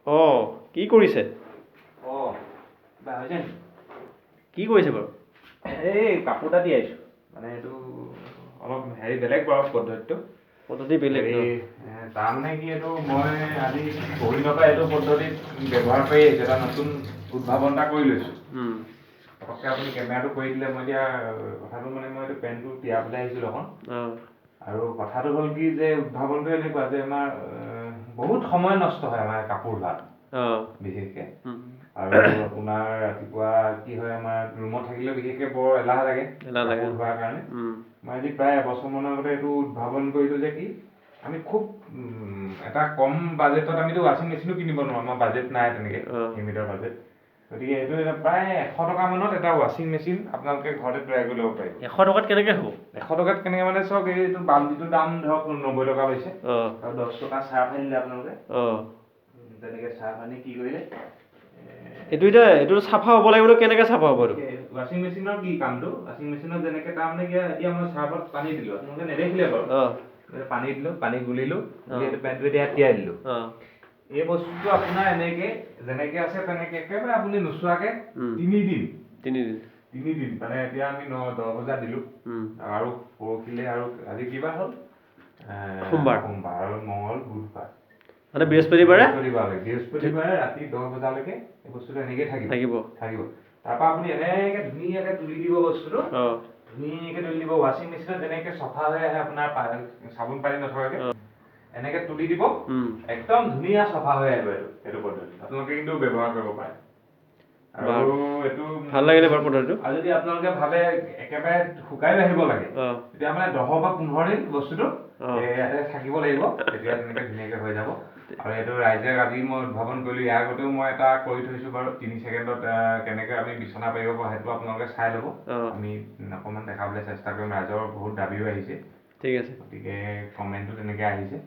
অঁ কি কৰিছে? অঁ কিবা হৈছে নেকি? কি কৰিছে বাৰু? এই কাপোৰ এটা দি আহিছোঁ মানে এইটো অলপ হেৰি বেলেগ বাৰু পদ্ধতিটো পদ্ধতি বেলেগ ন? হেৰি তাৰমানে কি এইটো মই আজি বহুদিনৰ পৰা এইটো পদ্ধতিত ব্যৱহাৰ কৰি আহিছোঁ এটা নতুন উদ্ভাৱন এটা কৰি লৈছোঁ পটককৈ আপুনি কেমেৰাটো কৰি দিলে মই এতিয়া কথাটো মানে মই এইটো পেণ্টটো তিয়াবলৈ আহিছিলোঁ অকণ আৰু কথাটো হ'ল কি যে উদ্ভাৱনটো এনেকুৱা যে আমাৰ বহুত সময় নষ্ট হয় আমাৰ কাপোৰ ধোৱাত বিশেষকৈ আৰু আপোনাৰ ৰাতিপুৱা কি হয় আমাৰ ৰুমত থাকিলেও বিশেষকৈ বৰ এলাহ লাগে কাপোৰ ধোৱাৰ কাৰণে মই আজি প্ৰায় এবছৰমানৰ আগতে এইটো উদ্ভাৱন কৰিলোঁ যে কি আমি খুব এটা কম বাজেটত আমিতো ৱাশ্বিং মেচিনো কিনিব নোৱাৰোঁ আমাৰ বাজেট নাই তেনেকৈ লিমিটৰ বাজেট গতিকে এইটো এটা প্ৰায় 100 টকা মানত এটা ৱাশ্বিং মেচিন আপোনালোকে ঘৰতে তৈয়াৰ কৰি ল'ব পাৰিব। 100 টকাত কেনেকৈ হ'ব? 100 টকাত কেনেকৈ মানে চাওক এইটো বাল্টিটোৰ দাম ধৰক 90 টকা লৈছে আৰু 10 টকা চাৰ্ফ আনিলে আপোনালোকে তেনেকৈ চাৰ্ফ আনি কি কৰিলে এইটো এতিয়া এইটো চাফা হ'ব লাগিব কেনেকৈ চাফা হ'ব এইটো? ৱাশ্বিং মেচিনৰ কি কামটো ৱাশ্বিং মেচিনত যেনেকৈ তাৰমানে কি এতিয়া মই চাৰ্ফত পানী দিলোঁ আপোনালোকে নেদেখিলে বাৰু পানী দিলোঁ পানী গুলিলোঁ এইটো পেণ্টটো এতিয়া তিয়াই দিলোঁ এই বস্তুটো আপোনাৰ এনেকৈ যেনেকৈ আছে তেনেকৈ একেবাৰে আপুনি নোচোৱাকৈ 3 দিন মানে এতিয়া আমি 10 বজাত দিলোঁ আৰু পৰহিলৈ আৰু আজি কিবা হ'ল সোমবাৰ আৰু মঙল বুধবাৰ মানে বৃহস্পতিবাৰে ৰাতি 10 বজালৈকে এই বস্তুটো এনেকৈ থাকিব তাৰপৰা আপুনি এনেকৈ ধুনীয়াকৈ তুলি দিব বস্তুটো ধুনীয়াকৈ তুলি দিব ৱাশ্বিং মেচিনত যেনেকৈ চফা হৈ আহে আপোনাৰ চাবোন পানী নথকাকৈ এনেকৈ তুলি দিব একদম ধুনীয়া চফা হৈ আহিব এইটো পদ্ধতি আপোনালোকে কিন্তু ব্যৱহাৰ কৰিব পাৰে আৰু এইটো ভাল লাগিলে বাৰু পদ্ধতিটো আৰু যদি আপোনালোকে ভাবে একেবাৰে শুকাই আহিব লাগে তেতিয়া মানে 10 বা 15 দিন বস্তুটো ইয়াতে থাকিব লাগিব তেতিয়া তেনেকৈ ধুনীয়াকৈ হৈ যাব আৰু এইটো ৰাইজে আজি মই উদ্ভাৱন কৰিলোঁ ইয়াৰ আগতেও মই এটা কৰি থৈছোঁ বাৰু 3 ছেকেণ্ডত কেনেকৈ আমি বিচনা পাৰিব পাৰোঁ সেইটো আপোনালোকে চাই ল'ব আমি অকণমান দেখাবলৈ চেষ্টা কৰিম ৰাইজৰ বহুত দাবীও আহিছে ঠিক আছে গতিকে কমেণ্টটো তেনেকৈ আহিছে